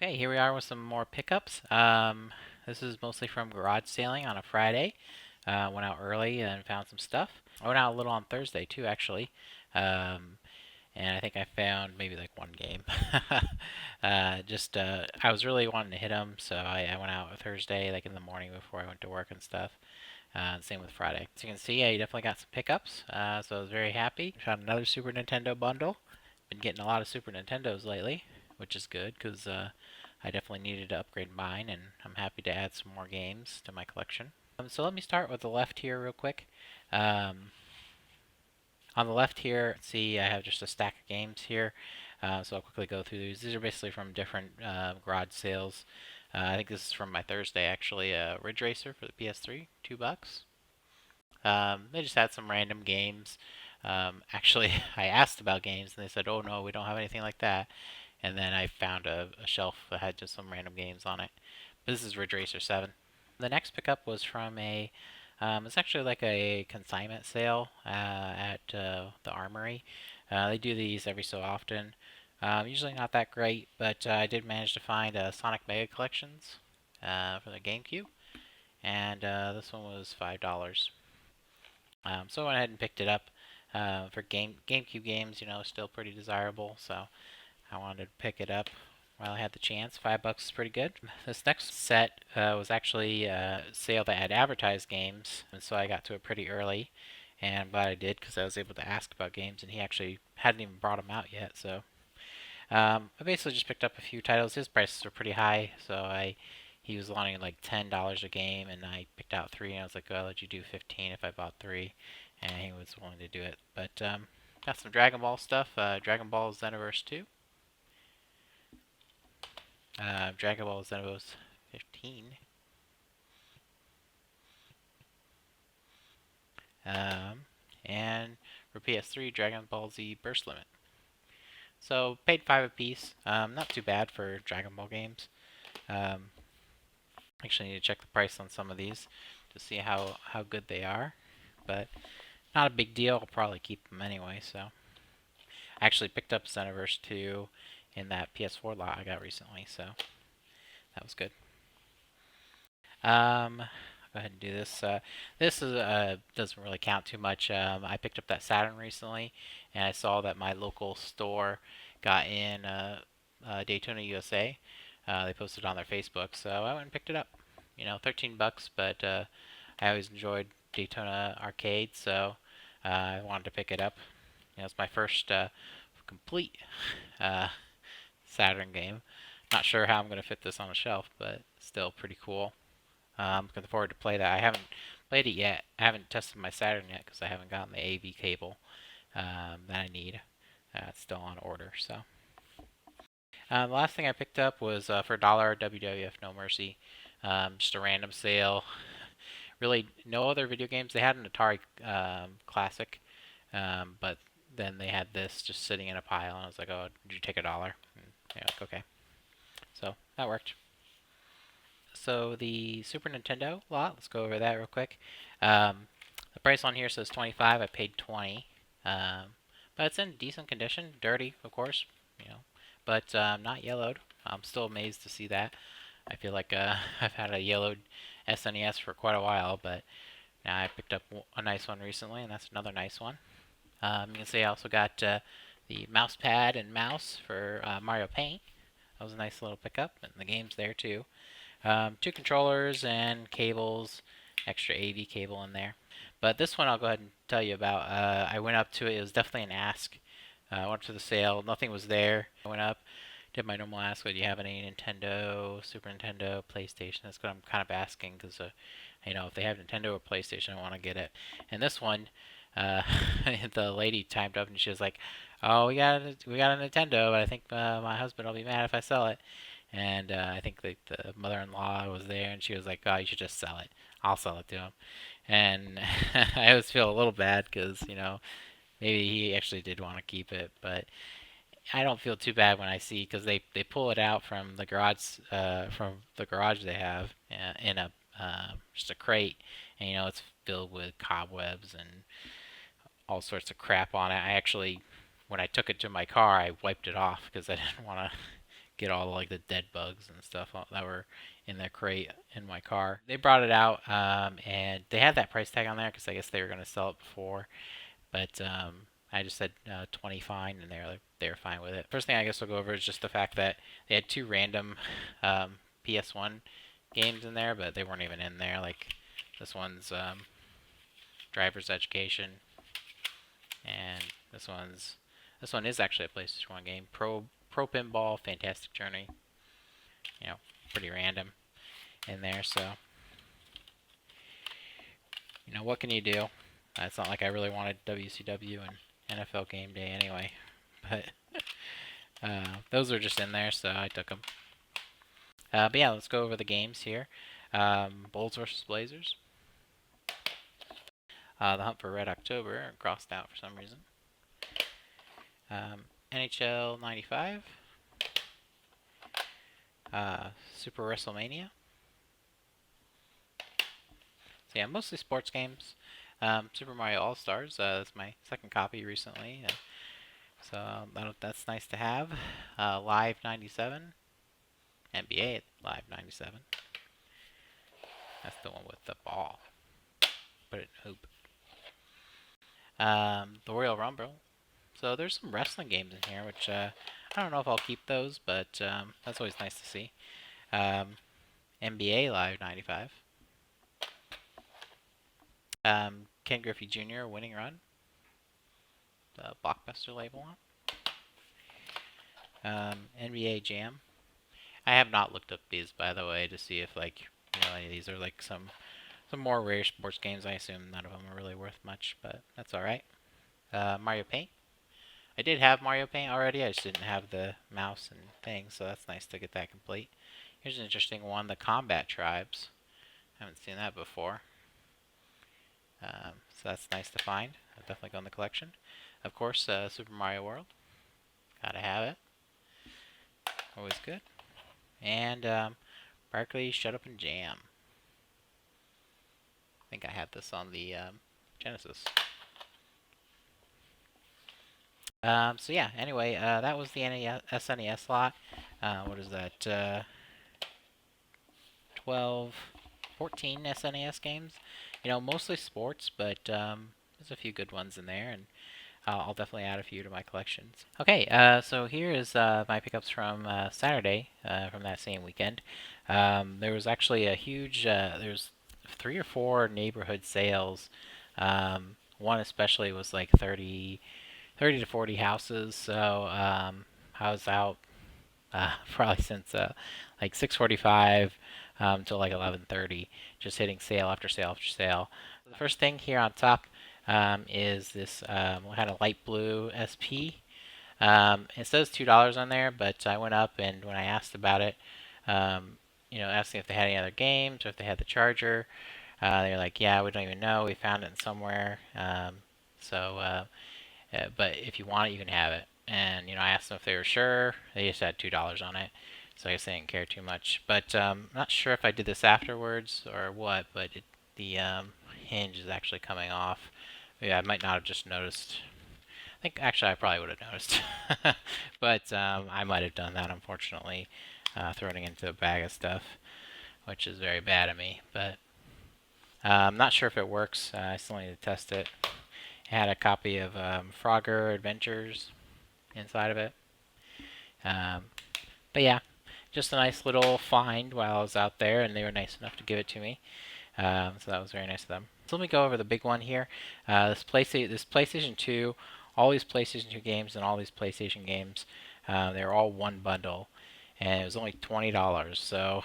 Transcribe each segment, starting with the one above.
Okay, here we are with some more pickups. This is mostly from garage sailing on a Friday. Went out early and found some stuff. I went out a little on Thursday too, actually. Um, and I think I found maybe like one game. I was really wanting to hit them, so I went out Thursday, like in the morning before I went to work and stuff. Same with Friday. As you can see, I definitely got some pickups, so I was very happy. Found another Super Nintendo bundle. Been getting a lot of Super Nintendos lately, which is good because I definitely needed to upgrade mine, and I'm happy to add some more games to my collection. So let me start with the left here real quick. Um, on the left here, see I have just a stack of games here. So I'll quickly go through these. These are basically from different garage sales. I think this is from my Thursday actually. Ridge Racer for the PS3, $2. They just had some random games. Actually, I asked about games and they said, "Oh no, we don't have anything like that." And then I found a shelf that had just some random games on it. But this is Ridge Racer 7. The next pickup was from it's actually like a consignment sale at the Armory. They do these every so often. Usually not that great, but I did manage to find Sonic Mega Collections for the GameCube, and this one was $5. So I went ahead and picked it up. For GameCube games, still pretty desirable, so I wanted to pick it up while I had the chance. $5 is pretty good. This next set was actually a sale that had advertised games, and so I got to it pretty early. And I'm glad I did because I was able to ask about games, and he actually hadn't even brought them out yet. So I basically just picked up a few titles. His prices were pretty high, so he was wanting like $10 a game, and I picked out three, and I was like, "Oh, I'll let you do 15 if I bought three," and he was willing to do it. But got some Dragon Ball stuff. Dragon Ball Xenoverse 2. Dragon Ball Xenoverse 15. Um, and for PS3, Dragon Ball Z Burst Limit. So paid five a piece. Not too bad for Dragon Ball games. Um, Actually, need to check the price on some of these to see how good they are. But not a big deal. I'll probably keep them anyway. So I actually picked up Xenoverse 2 in that PS4 lot I got recently. So that was good. Go ahead and do this. This is doesn't really count too much. I picked up that Saturn recently, and I saw that my local store got in Daytona, USA. They posted on their Facebook, so I went and picked it up. 13 bucks, but I always enjoyed Daytona Arcade, so I wanted to pick it up. It's my first complete uh, Saturn game. Not sure how I'm going to fit this on a shelf, but still pretty cool. Looking forward to play that. I haven't played it yet. I haven't tested my Saturn yet because I haven't gotten the AV cable that I need. It's still on order. So the last thing I picked up was for $1 WWF No Mercy. Just a random sale. Really, no other video games. They had an Atari Classic, but then they had this just sitting in a pile, and I was like, "Oh, did you take $1?" And yeah, like, okay. So that worked. So the Super Nintendo lot, let's go over that real quick. The price on here says 25. I paid 20. But it's in decent condition, dirty, of course, but not yellowed. I'm still amazed to see that. I feel like I've had a yellowed SNES for quite a while, but now I picked up a nice one recently, and that's another nice one. You can see I also got the mouse pad and mouse for Mario Paint. That was a nice little pickup, and the game's there too. Two controllers and cables, extra AV cable in there. But this one I'll go ahead and tell you about. I went up to it. It was definitely an ask. I went to the sale. Nothing was there. I went up, did my normal ask. Do you have any Nintendo, Super Nintendo, PlayStation? That's what I'm kind of asking because, if they have Nintendo or PlayStation, I want to get it. And this one, uh, the lady timed up and she was like, "Oh, we got a Nintendo, but I think my husband will be mad if I sell it." And I think the mother-in-law was there, and she was like, "Oh, you should just sell it. I'll sell it to him." And I always feel a little bad because maybe he actually did want to keep it, but I don't feel too bad when I see because they pull it out from the garage they have in a just a crate, and it's filled with cobwebs and all sorts of crap on it. I actually, when I took it to my car, I wiped it off because I didn't want to get all like the dead bugs and stuff that were in the crate in my car. They brought it out, and they had that price tag on there because I guess they were going to sell it before. But I just said 20 fine, and they were fine with it. First thing I guess we'll go over is just the fact that they had two random PS1 games in there, but they weren't even in there. Like this one's Driver's Education, and this one is actually a PlayStation 1 game. Pro Pinball Fantastic Journey. You know, pretty random in there. So what can you do? It's not like I really wanted WCW and NFL Game Day anyway, but those are just in there, so I took them. But yeah, let's go over the games here. Bulls versus Blazers. The Hunt for Red October crossed out for some reason. NHL 95. Super WrestleMania. So yeah, mostly sports games. Super Mario All Stars. That's my second copy recently. So that's nice to have. Live 97. NBA Live 97. That's the one with the ball. Put it in hoop. The Royal Rumble. So there's some wrestling games in here, which I don't know if I'll keep those, but that's always nice to see. NBA Live 95. Ken Griffey Jr. Winning Run. The Blockbuster label on. NBA Jam. I have not looked up these, by the way, to see if any of these are like some more rare sports games. I assume none of them are really worth much, but that's all right. Mario Paint. I did have Mario Paint already. I just didn't have the mouse and thing, so that's nice to get that complete. Here's an interesting one: the Combat Tribes. I haven't seen that before. So that's nice to find. I'll definitely go in the collection. Of course, Super Mario World. Gotta have it. Always good. And Barkley, Shut Up and Jam. I think I had this on the Genesis. So yeah, anyway, that was the SNES lot. What is that? 12, 14 SNES games. Mostly sports, but there's a few good ones in there, and I'll definitely add a few to my collections. Okay, so here is my pickups from Saturday, from that same weekend. There was actually a huge, there's 3 or 4 neighborhood sales. One especially was like 30 to 40 houses, so I was out probably since like 6:45 till like 11:30, just hitting sale after sale after sale. The first thing here on top is this kind of light blue SP. It says $2 on there, but I went up and when I asked about it, asking if they had any other games or if they had the charger, they were like, "Yeah, we don't even know. We found it somewhere." But if you want it, you can have it. And I asked them if they were sure. They just had $2 on it, so I guess they didn't care too much. But I'm not sure if I did this afterwards or what. But the hinge is actually coming off. Yeah, I might not have just noticed. I think actually I probably would have noticed, but I might have done that unfortunately, throwing it into a bag of stuff, which is very bad of me. But I'm not sure if it works. I still need to test it. It had a copy of Frogger Adventures inside of it. But yeah, just a nice little find while I was out there, and they were nice enough to give it to me. So that was very nice of them. So let me go over the big one here. This PlayStation 2, all these PlayStation 2 games and all these PlayStation games, they were all one bundle, and it was only $20. So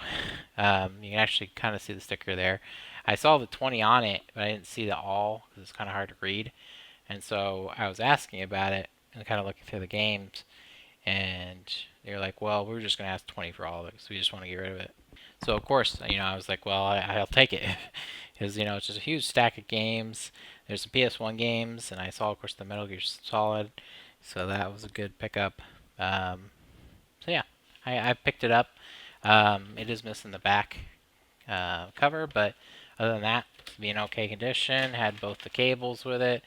you can actually kind of see the sticker there. I saw the 20 on it, but I didn't see the all because it's kind of hard to read. And so I was asking about it and kind of looking through the games, and they were like, "Well, we were just going to ask 20 for all of it, so we just want to get rid of it." So of course, I was like, "Well, I'll take it," because it's just a huge stack of games. There's some PS1 games, and I saw, of course, the Metal Gear Solid, so that was a good pickup. So yeah, I picked it up. It is missing the back cover, but other than that, it's being okay condition. Had both the cables with it,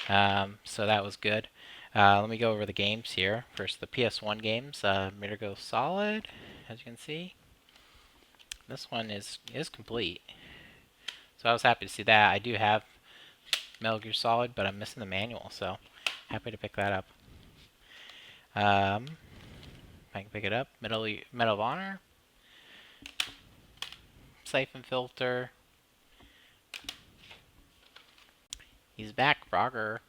so that was good. Let me go over the games here. First, the PS1 games. Meter Go Solid, as you can see. This one is complete. So I was happy to see that. I do have Metal Gear Solid, but I'm missing the manual, so happy to pick that up. I can pick it up. Medal of Honor. Siphon Filter. He's back, Frogger.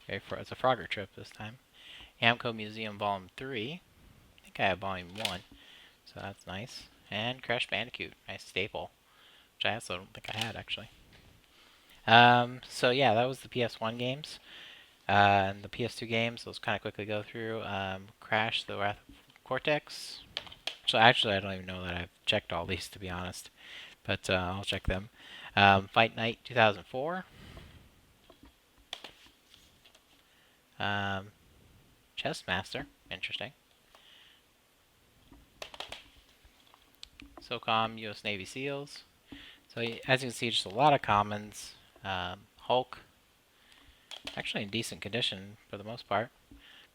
It's a Frogger trip this time. Amco Museum Volume 3. I think I have Volume 1, so that's nice. And Crash Bandicoot, nice staple, which I also don't think I had, actually. So yeah, that was the PS1 games. And the PS2 games, let's kind of quickly go through. Crash, The Wrath of Cortex. So actually, I don't even know that I've checked all these, to be honest. But I'll check them. Fight Night 2004. Chess Master, interesting. SOCOM U.S. Navy SEALs. So as you can see, just a lot of commons. Hulk, actually in decent condition for the most part.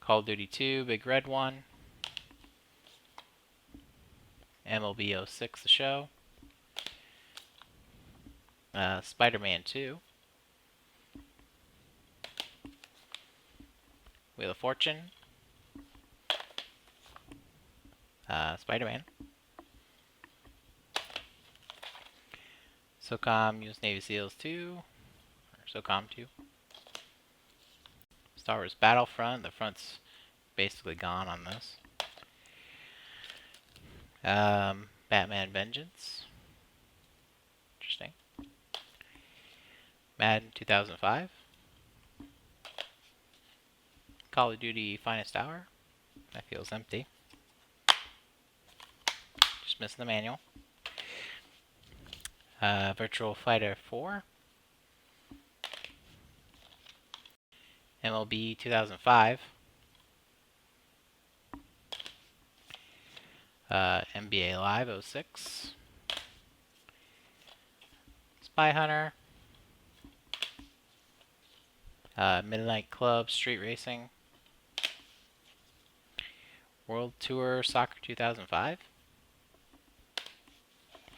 Call of Duty 2, Big Red One. MLB 06, The Show. Spider-Man 2. Wheel of Fortune. Spider-Man. SOCOM U.S. Navy SEALs 2. Or SOCOM 2. Star Wars Battlefront. The front's basically gone on this. Batman Vengeance. Interesting. Madden 2005. Call of Duty Finest Hour. That feels empty. Just missing the manual. Virtual Fighter 4. MLB 2005. NBA Live 06. Spy Hunter. Midnight Club Street Racing. World Tour Soccer 2005.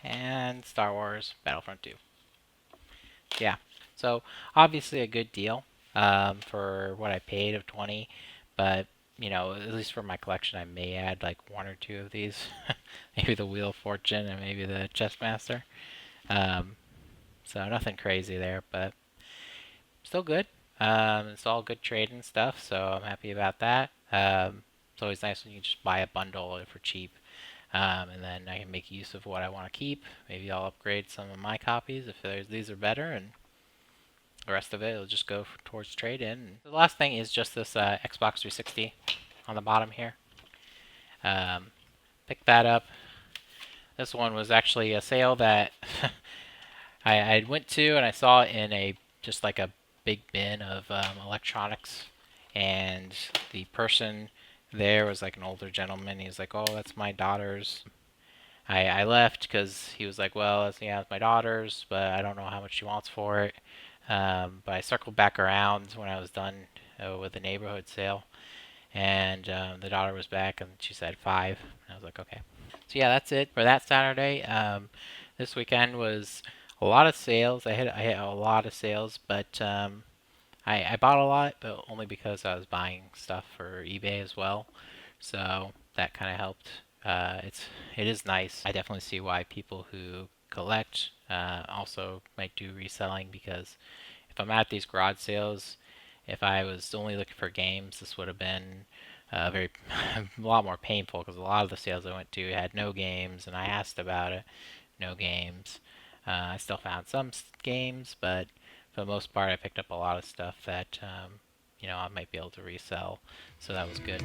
And Star Wars Battlefront 2. Yeah, so obviously a good deal for what I paid of 20, but you know, at least for my collection, I may add like one or two of these, maybe the Wheel of Fortune and maybe the Chess Master. So nothing crazy there, but still good. It's all good trade and stuff, so I'm happy about that. It's always nice when you just buy a bundle for cheap. And then I can make use of what I want to keep. Maybe I'll upgrade some of my copies if these are better, and the rest of it will just go towards trade-in. The last thing is just this Xbox 360 on the bottom here. Picked that up. This one was actually a sale that I went to, and I saw it in just like a big bin of electronics, and the person there was like an older gentleman. He was like, "Oh, that's my daughter's." I left because he was like, "Well, it's my daughter's, but I don't know how much she wants for it." But I circled back around when I was done with the neighborhood sale, and the daughter was back, and she said 5. And I was like, "Okay." So yeah, that's it for that Saturday. This weekend was a lot of sales. I hit a lot of sales, but I bought a lot, but only because I was buying stuff for eBay as well. So that kind of helped. It is nice. I definitely see why people who collect also might do reselling, because if I'm at these garage sales, if I was only looking for games, this would have been very a lot more painful, because a lot of the sales I went to had no games, and I asked about it, no games. I still found some games, but for the most part, I picked up a lot of stuff that I might be able to resell, so that was good.